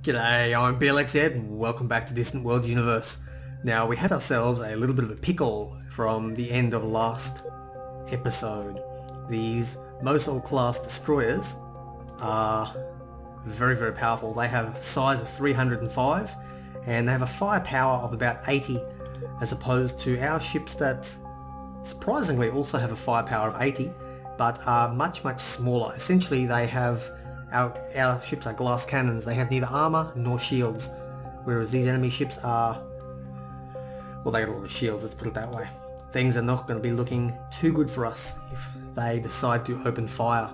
G'day, I'm Blxz and welcome back to Distant Worlds Universe. Now, we had ourselves a little bit of a pickle from the end of last episode. These Mosul class destroyers are very, very powerful. They have a size of 305 and they have a firepower of about 80 as opposed to our ships that surprisingly also have a firepower of 80 but are much, much smaller. Essentially, they have our ships are glass cannons. They have neither armor nor shields, whereas these enemy ships are, well, they got a lot of shields, let's put it that way. Things are not going to be looking too good for us if they decide to open fire.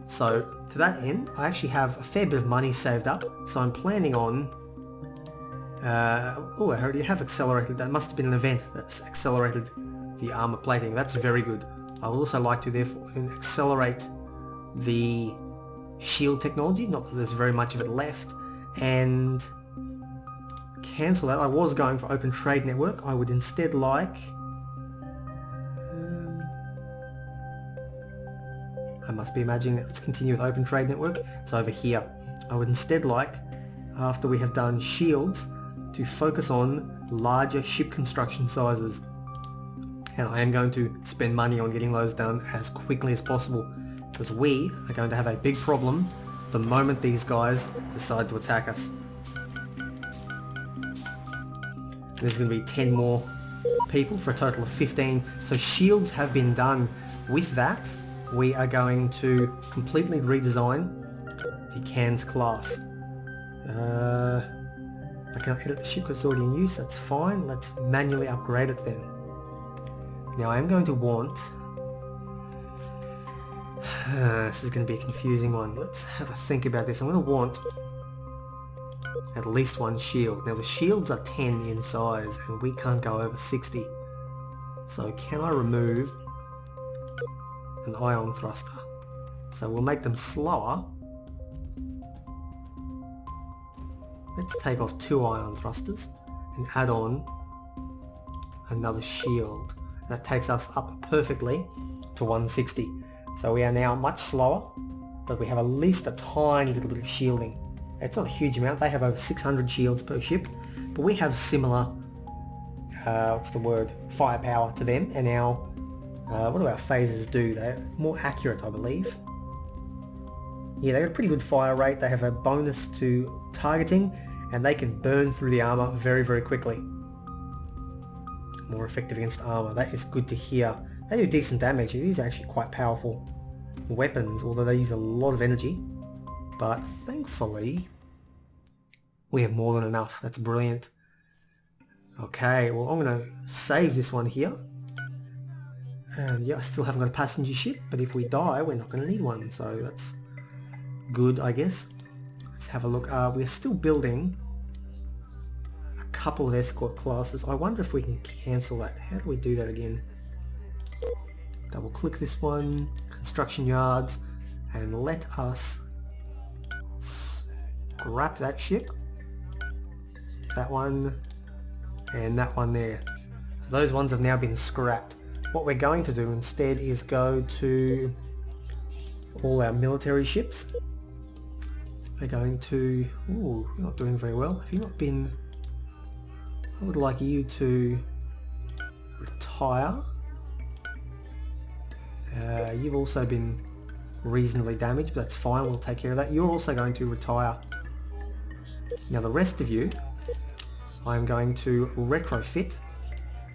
So to that end, I actually have a fair bit of money saved up, so I'm planning on I already have accelerated. That must have been an event that's accelerated the armor plating. That's very good. I would also like to therefore accelerate the shield technology, not that there's very much of it left, and cancel that. I was going for open trade network. I would instead like I must be imagining it. Let's continue with open trade network. It's over here. I would instead like, after we have done shields, to focus on larger ship construction sizes, and I am going to spend money on getting those done as quickly as possible, because we are going to have a big problem the moment these guys decide to attack us. There's going to be 10 more people for a total of 15. So shields have been done. With that, we are going to completely redesign the Cans class. I can edit the ship because it's already in use. That's fine. Let's manually upgrade it then. Now I am going to want... this is going to be a confusing one. Let's have a think about this. I'm going to want at least one shield. Now the shields are 10 in size and we can't go over 60. So can I remove an ion thruster? So we'll make them slower. Let's take off 2 ion thrusters and add on another shield. That takes us up perfectly to 160. So we are now much slower, but we have at least a tiny little bit of shielding. It's not a huge amount. They have over 600 shields per ship, but we have similar, firepower to them. And our, what do our phasers do? They're more accurate, I believe. Yeah, they got a pretty good fire rate. They have a bonus to targeting, and they can burn through the armor very, very quickly. More effective against armor. That is good to hear. They do decent damage. These are actually quite powerful weapons, although they use a lot of energy. But thankfully, we have more than enough. That's brilliant. Okay, well, I'm going to save this one here. And yeah, I still haven't got a passenger ship, but if we die, we're not going to need one. So that's good, I guess. Let's have a look. We're still building a couple of escort classes. I wonder if we can cancel that. How do we do that again? Double click this one, construction yards, and let us scrap that ship, that one, and that one there. So those ones have now been scrapped. What we're going to do instead is go to all our military ships. We're going to... Ooh, you're not doing very well. Have you not been... I would like you to retire. You've also been reasonably damaged, but that's fine, we'll take care of that. You're also going to retire. Now the rest of you, I'm going to retrofit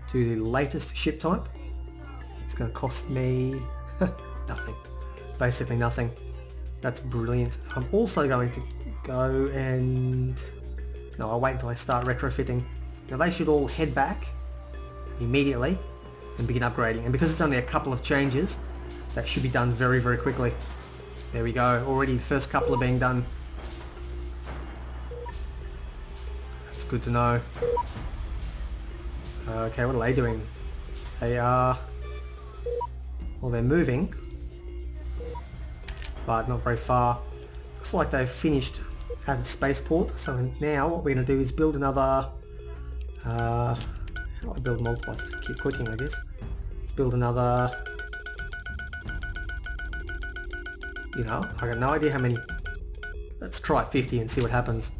to the latest ship type. It's going to cost me nothing. Basically nothing. That's brilliant. I'm also going to go and... No, I'll wait until I start retrofitting. Now they should all head back immediately and begin upgrading. And because it's only a couple of changes, that should be done very, very quickly. There we go. Already the first couple are being done. That's good to know. Okay, what are they doing? They are... Well, they're moving, but not very far. Looks like they've finished at the spaceport. So now what we're going to do is build another... how do I build multiplies? Keep clicking, I guess. Let's build another... You know, I got no idea how many. Let's try 50 and see what happens.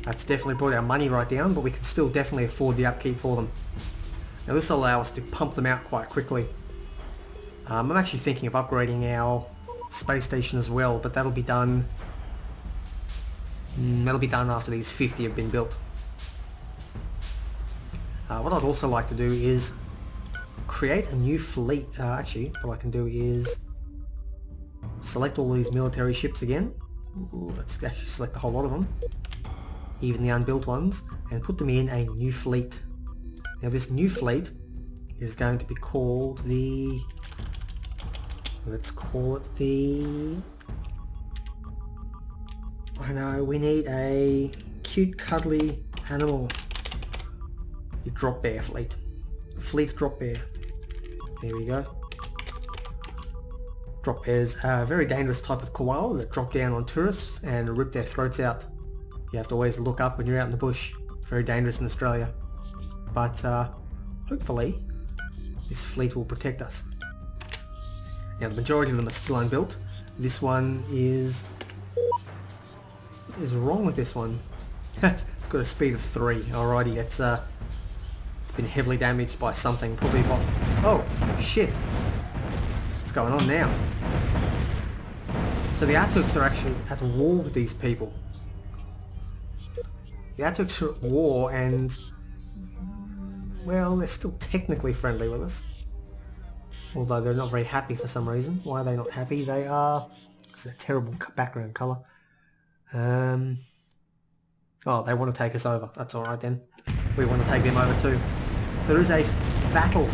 That's definitely brought our money right down, but we can still definitely afford the upkeep for them. Now this will allow us to pump them out quite quickly. I'm actually thinking of upgrading our space station as well, but that'll be done after these 50 have been built. What I'd also like to do is create a new fleet. Actually, what I can do is select all these military ships again. Ooh, let's actually select a whole lot of them, even the unbuilt ones, and put them in a new fleet. Now this new fleet is going to be called the... let's call it the... I know, we need a cute cuddly animal. The drop bear fleet. Fleet drop bear. There we go. Drop bears are a very dangerous type of koala that drop down on tourists and rip their throats out. You have to always look up when you're out in the bush. Very dangerous in Australia. But hopefully this fleet will protect us. Now the majority of them are still unbuilt. This one is... what is wrong with this one? It's got a speed of 3. Alrighty, it's been heavily damaged by something, probably by... oh, shit. What's going on now? So the Artuks are actually at war with these people. The Artuks are at war and... well, they're still technically friendly with us. Although they're not very happy for some reason. Why are they not happy? They are... it's a terrible background colour. Oh, they want to take us over. That's alright then. We want to take them over too. So there is a battle.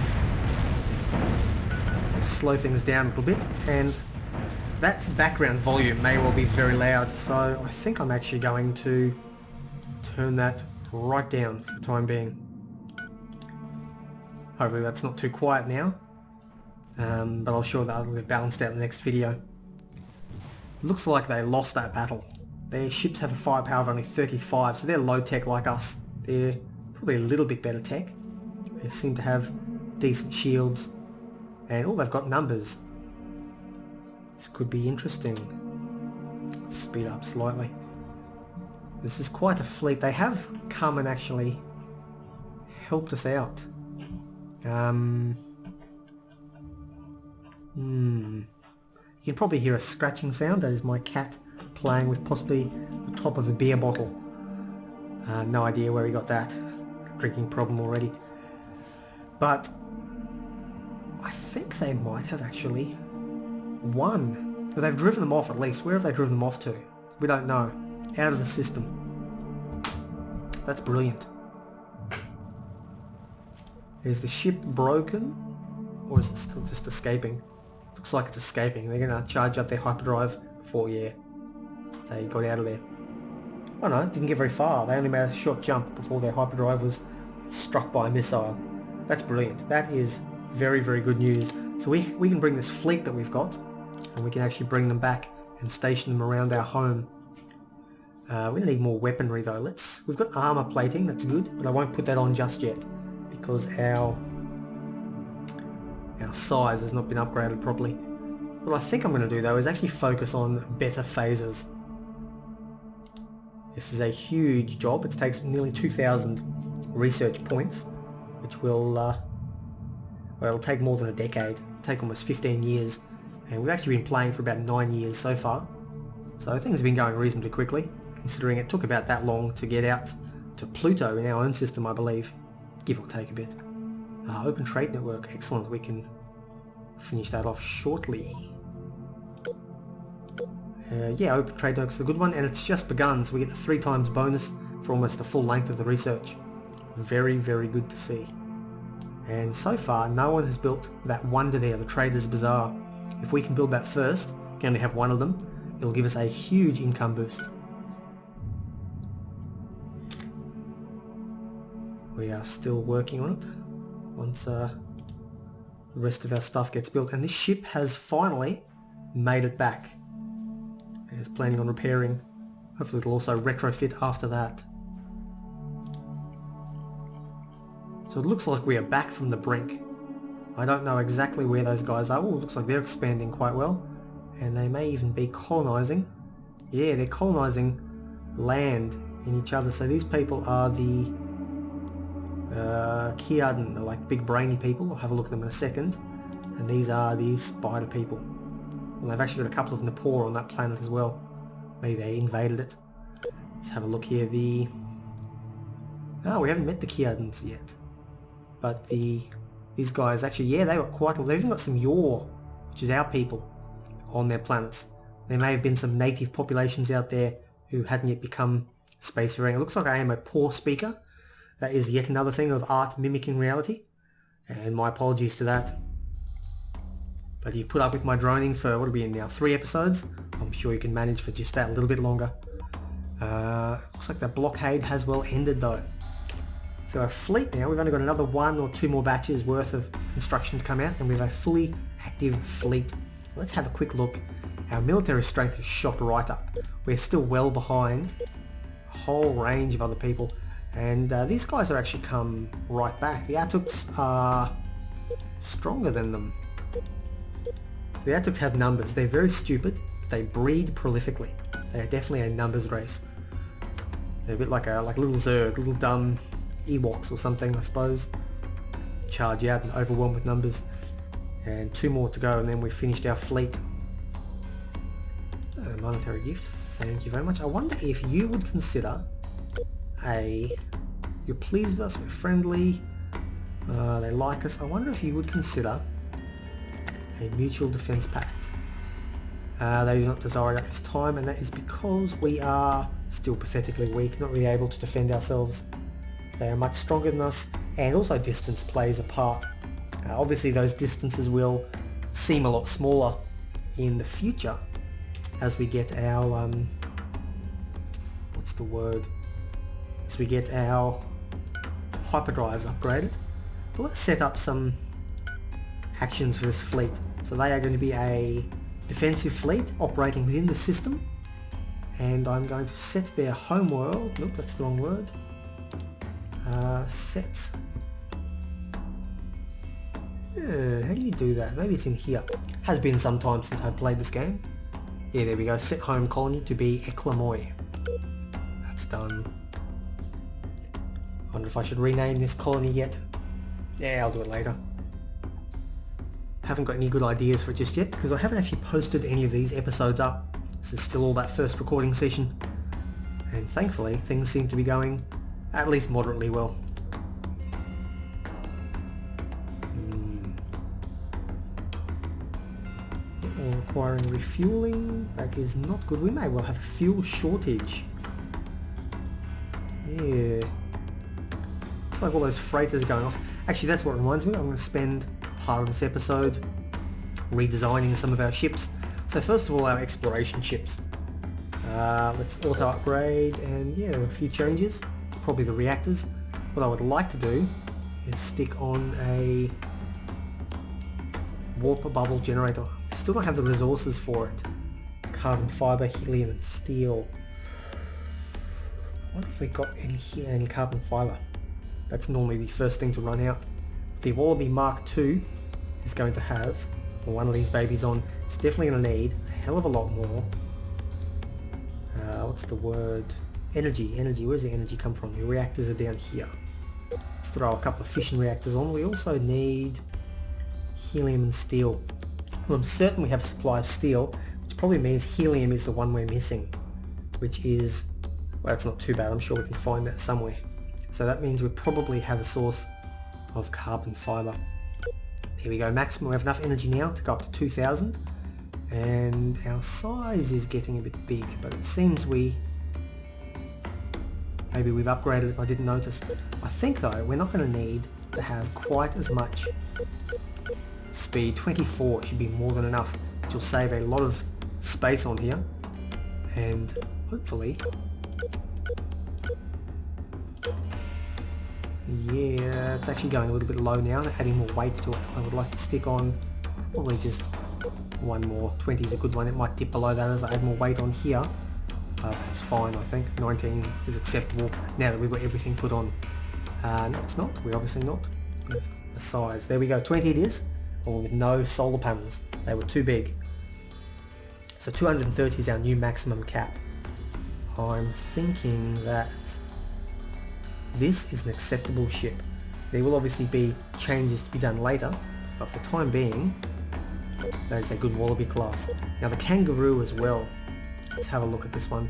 Let's slow things down a little bit, and that background volume may well be very loud, so I think I'm actually going to turn that right down for the time being. Hopefully that's not too quiet now, but I'll show that it'll get balanced out in the next video. Looks like they lost that battle. Their ships have a firepower of only 35, so they're low tech like us. They're probably a little bit better tech. They seem to have decent shields, and oh, they've got numbers. This could be interesting. Let's speed up slightly. This is quite a fleet. They have come and actually helped us out. You can probably hear a scratching sound. That is my cat playing with possibly the top of a beer bottle. No idea where he got that. Drinking problem already. But I think they might have actually won. Well, they've driven them off at least. Where have they driven them off to? We don't know. Out of the system. That's brilliant. Is the ship broken? Or is it still just escaping? Looks like it's escaping. They're going to charge up their hyperdrive before, yeah, they got out of there. Oh no, it didn't get very far. They only made a short jump before their hyperdrive was struck by a missile. That's brilliant. That is very, very good news. So we can bring this fleet that we've got, and we can actually bring them back and station them around our home. We need more weaponry though. We've got armor plating, that's good, but I won't put that on just yet because our size has not been upgraded properly. What I think I'm going to do though is actually focus on better phasers. This is a huge job. It takes nearly 2,000 research points, which will, well, it'll take more than a decade. It'll take almost 15 years, and we've actually been playing for about 9 years so far. So things have been going reasonably quickly, considering it took about that long to get out to Pluto in our own system, I believe, give or take a bit. Open trade network, excellent. We can finish that off shortly. Yeah, open trade network's a good one, and it's just begun, so we get the 3 times bonus for almost the full length of the research. Very, very good to see. And so far, no one has built that wonder there, the Trader's Bazaar. If we can build that first, we can only have one of them, it'll give us a huge income boost. We are still working on it once the rest of our stuff gets built, and this ship has finally made it back. It's planning on repairing. Hopefully it'll also retrofit after that. So it looks like we are back from the brink. I don't know exactly where those guys are. Oh, it looks like they're expanding quite well. And they may even be colonising. Yeah, they're colonising land in each other. So these people are the Kiaden, they're like big brainy people. I'll have a look at them in a second. And these are the spider people. Well, they've actually got a couple of Napor on that planet as well. Maybe they invaded it. Let's have a look here. Oh, we haven't met the Kiadens yet. But these guys actually, yeah, they got quite a... They've even got some Yor, which is our people, on their planets. There may have been some native populations out there who hadn't yet become space marine. It looks like I am a poor speaker. That is yet another thing of art mimicking reality. And my apologies to that. But you've put up with my droning for, what are we in now, 3 episodes? I'm sure you can manage for just that a little bit longer. Looks like the blockade has well ended though. So our fleet now, we've only got another 1 or 2 more batches worth of construction to come out, and we have a fully active fleet. Let's have a quick look. Our military strength has shot right up. We're still well behind a whole range of other people, and these guys are actually come right back. The Atuks are stronger than them. So the Atuks have numbers. They're very stupid, but they breed prolifically. They are definitely a numbers race. They're a bit like little Zerg, little dumb Ewoks or something, I suppose. Charge out and overwhelm with numbers. And 2 more to go, and then we've finished our fleet. A monetary gift, thank you very much. I wonder if you would consider you're pleased with us, we're friendly, they like us. I wonder if you would consider a mutual defense pact. They do not desire it at this time, and that is because we are still pathetically weak, not really able to defend ourselves. They are much stronger than us, and also distance plays a part. Obviously those distances will seem a lot smaller in the future as we get our, as we get our hyperdrives upgraded. But let's set up some actions for this fleet. So they are going to be a defensive fleet operating within the system, and I'm going to set their homeworld, nope, that's the wrong word, sets. How do you do that? Maybe it's in here. Has been some time since I've played this game. Yeah, there we go. Set home colony to be Eklamoy. That's done. Wonder if I should rename this colony yet. Yeah, I'll do it later. Haven't got any good ideas for it just yet, because I haven't actually posted any of these episodes up. This is still all that first recording session. And thankfully, things seem to be going at least moderately well. Requiring refueling, that is not good. We may well have a fuel shortage. Yeah. Looks like all those freighters are going off. Actually, that's what reminds me. I'm going to spend part of this episode redesigning some of our ships. So first of all, our exploration ships. Let's auto upgrade, and yeah, there are a few changes. Probably the reactors. What I would like to do is stick on a warp bubble generator. Still don't have the resources for it. Carbon fibre, helium and steel. I wonder if we got any carbon fibre. That's normally the first thing to run out. The Wallaby Mark II is going to have one of these babies on. It's definitely going to need a hell of a lot more. What's the word? Energy. Where's the energy come from? The reactors are down here. Let's throw a couple of fission reactors on. We also need helium and steel. Well, I'm certain we have a supply of steel, which probably means helium is the one we're missing, which is, well, it's not too bad. I'm sure we can find that somewhere. So that means we probably have a source of carbon fibre. There we go, maximum. We have enough energy now to go up to 2,000, and our size is getting a bit big, but it seems maybe we've upgraded it, I didn't notice. I think though, we're not going to need to have quite as much speed. 24 should be more than enough, which will save a lot of space on here, and hopefully, yeah, it's actually going a little bit low now, adding more weight to it. I would like to stick on probably just one more. 20 is a good one. It might dip below that as I add more weight on here, but that's fine. I think 19 is acceptable now that we've got everything put on. No, it's not. We're obviously not. The size. There we go. 20 it is. With no solar panels. They were too big. So 230 is our new maximum cap I'm thinking that this is an acceptable ship. There will obviously be changes to be done later, but for the time being, that is a good Wallaby class. Now the Kangaroo as well. Let's have a look at this one.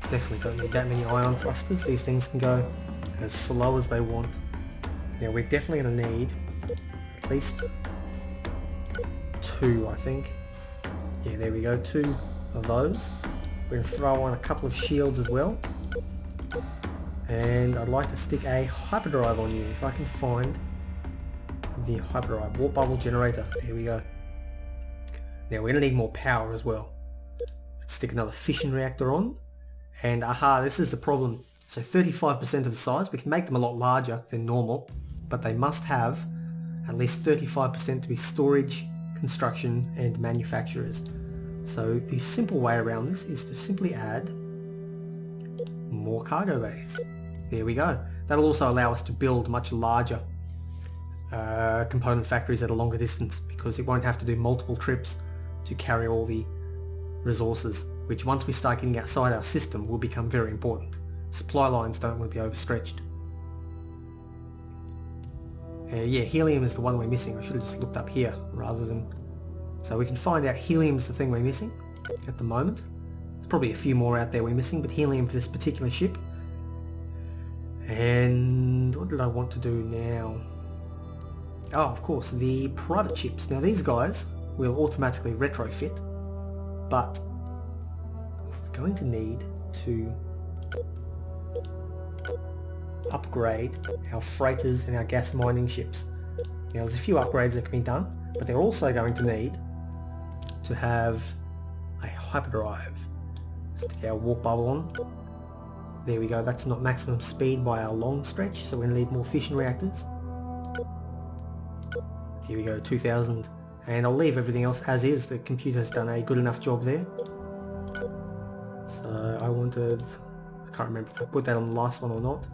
Definitely don't need that many ion thrusters. These things can go as slow as they want. Now we're definitely going to need at least 2, I think. Yeah, there we go, 2 of those. We're going to throw on a couple of shields as well. And I'd like to stick a hyperdrive on you if I can find the hyperdrive. Warp bubble generator, there we go. Now we're going to need more power as well. Let's stick another fission reactor on. And aha, this is the problem. So 35% of the size, we can make them a lot larger than normal, but they must have at least 35% to be storage, construction and manufacturers. So the simple way around this is to simply add more cargo bays. There we go. That'll also allow us to build much larger component factories at a longer distance, because it won't have to do multiple trips to carry all the resources, which once we start getting outside our system will become very important. Supply lines don't want to be overstretched. Yeah, helium is the one we're missing. I should have just looked up here rather than... So we can find out helium is the thing we're missing at the moment. There's probably a few more out there we're missing, but helium for this particular ship. And what did I want to do now? Oh, of course, the private ships. Now these guys will automatically retrofit, but we're going to need to upgrade our freighters and our gas mining ships. Now there's a few upgrades that can be done, but they're also going to need to have a hyperdrive. Stick our warp bubble on. There we go, that's not maximum speed by our long stretch, so we're going to need more fission reactors. Here we go, 2000. And I'll leave everything else as is. The computer's done a good enough job there. So I wanted... I can't remember if I put that on the last one or not.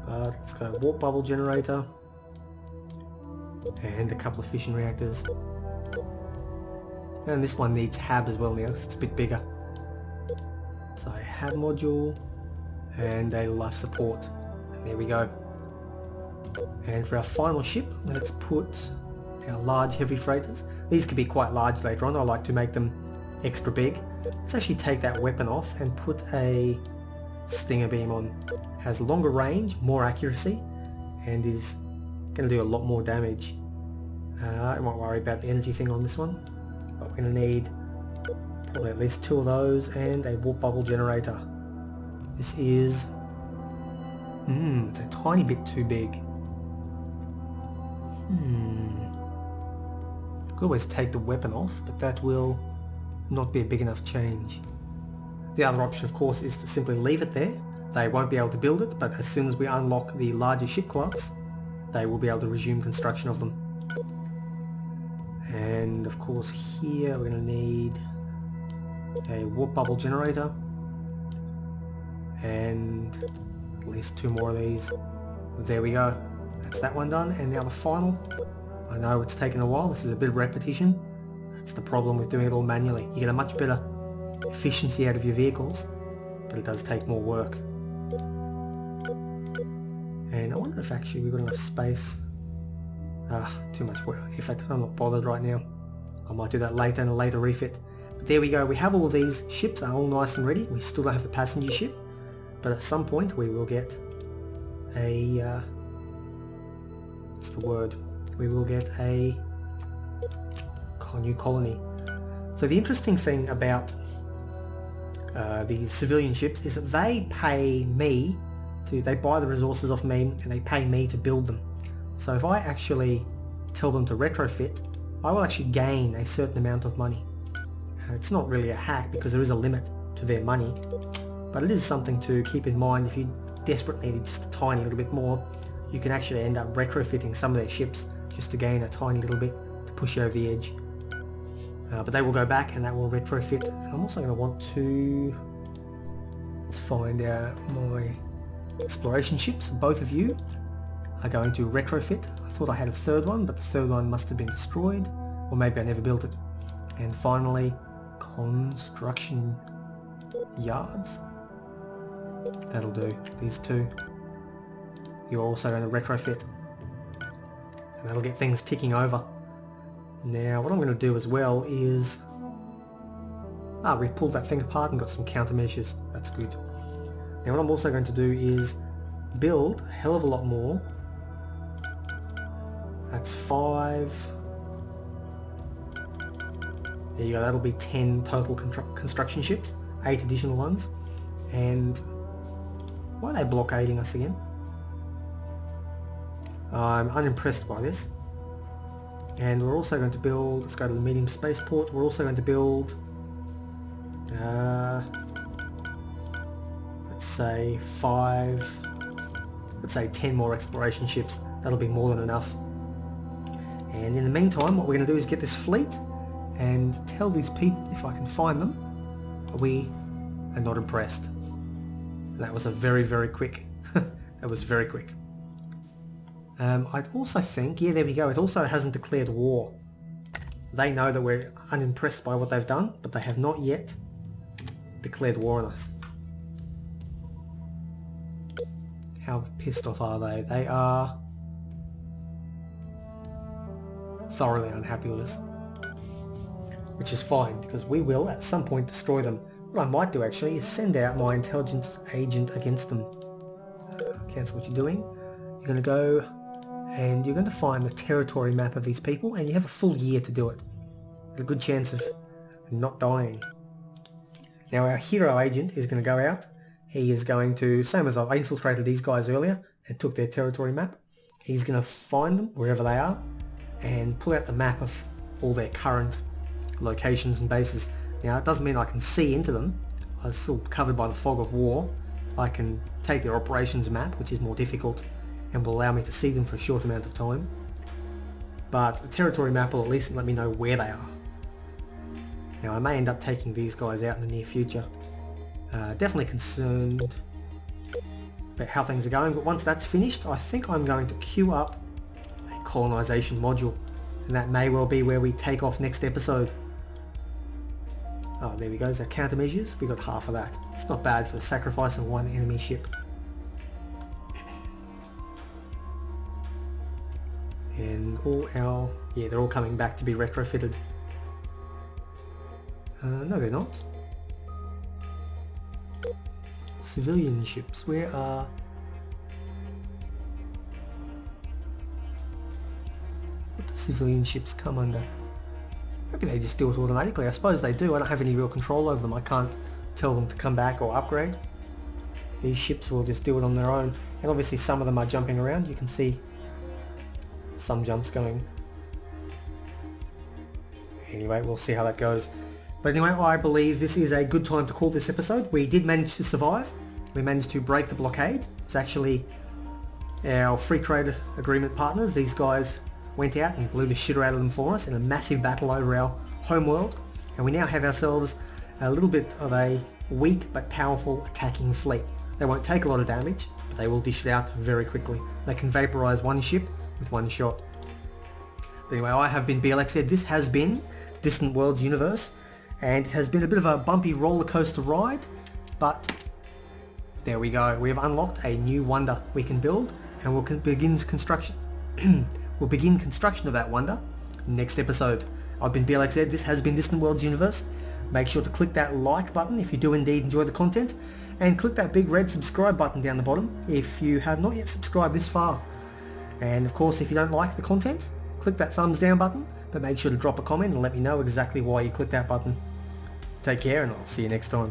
But let's go warp bubble generator. And a couple of fission reactors. And this one needs HAB as well now, because it's a bit bigger. So a HAB module and a life support. And there we go. And for our final ship, let's put our large heavy freighters. These could be quite large later on. I like to make them extra big. Let's actually take that weapon off and put a Stinger beam on. Has longer range, more accuracy, and is going to do a lot more damage. I won't worry about the energy thing on this one, but we're going to need probably at least 2 of those and a warp bubble generator. This is... it's a tiny bit too big. I could always take the weapon off, but that will not be a big enough change. The other option, of course, is to simply leave it there. They won't be able to build it, but as soon as we unlock the larger ship class, they will be able to resume construction of them. And of course here we're going to need a warp bubble generator and at least 2 more of these. There we go. That's that one done. And now the final. I know it's taken a while. This is a bit of repetition. That's the problem with doing it all manually. You get a much better efficiency out of your vehicles, but it does take more work. And I wonder if actually we've got enough space. Too much work. In fact, I'm not bothered right now. I might do that later in a later refit. But there we go. We have all these ships are all nice and ready. We still don't have a passenger ship, but at some point we will get a what's the word? We will get a new colony. So the interesting thing about these civilian ships is that they pay me they buy the resources off me and they pay me to build them. So if I actually tell them to retrofit, I will actually gain a certain amount of money. It's not really a hack because there is a limit to their money, but it is something to keep in mind. If you desperately need just a tiny little bit more, you can actually end up retrofitting some of their ships just to gain a tiny little bit to push you over the edge. But they will go back and that will retrofit. And I'm also going to want to... Let's find out my exploration ships. Both of you are going to retrofit. I thought I had a third one, but the third one must have been destroyed, or maybe I never built it. And finally, construction yards. That'll do. These two. You're also going to retrofit. And that'll get things ticking over. Now what I'm going to do as well is... we've pulled that thing apart and got some countermeasures. That's good. Now what I'm also going to do is build a hell of a lot more. That's 5. There you go, that'll be 10 total construction ships. 8 additional ones. And why are they blockading us again? I'm unimpressed by this. And we're also going to build, let's go to the medium spaceport, we're also going to build, let's say 10 more exploration ships. That'll be more than enough. And in the meantime, what we're going to do is get this fleet and tell these people, if I can find them, we are not impressed. And that was a very, very quick, that was very quick. I'd also think, yeah, there we go, it also hasn't declared war. They know that we're unimpressed by what they've done, but they have not yet declared war on us. How pissed off are they? They are thoroughly unhappy with us. Which is fine, because we will at some point destroy them. What I might do actually is send out my intelligence agent against them. Cancel what you're doing. You're going to go and you're going to find the territory map of these people, and you have a full year to do it. A good chance of not dying. Now our hero agent is going to go out. He is going to, same as I infiltrated these guys earlier and took their territory map. He's going to find them wherever they are and pull out the map of all their current locations and bases. Now it doesn't mean I can see into them. I'm still covered by the fog of war. I can take their operations map, which is more difficult and will allow me to see them for a short amount of time. But the territory map will at least let me know where they are. Now I may end up taking these guys out in the near future. Definitely concerned about how things are going, but once that's finished, I think I'm going to queue up a colonization module, and that may well be where we take off next episode. Oh, there we go, so countermeasures, we got half of that. It's not bad for the sacrifice of one enemy ship. And all our, yeah, they're all coming back to be retrofitted. No they're not. Civilian ships, where are... What do civilian ships come under? Maybe they just do it automatically. I suppose they do. I don't have any real control over them. I can't tell them to come back or upgrade. These ships will just do it on their own. And obviously some of them are jumping around. You can see some jumps going. Anyway, we'll see how that goes. But anyway, I believe this is a good time to call this episode. We did manage to survive. We managed to break the blockade. It's actually our free trade agreement partners. These guys went out and blew the shit out of them for us in a massive battle over our homeworld. And we now have ourselves a little bit of a weak but powerful attacking fleet. They won't take a lot of damage, but they will dish it out very quickly. They can vaporize one ship with one shot. But anyway, I have been Blxz. This has been Distant Worlds Universe. And it has been a bit of a bumpy roller coaster ride, but there we go. We have unlocked a new wonder we can build, and we'll begin construction. We'll begin construction of that wonder next episode. I've been Blxz. This has been Distant Worlds Universe. Make sure to click that like button if you do indeed enjoy the content, and click that big red subscribe button down the bottom if you have not yet subscribed this far. And of course, if you don't like the content, click that thumbs down button, but make sure to drop a comment and let me know exactly why you clicked that button. Take care, and I'll see you next time.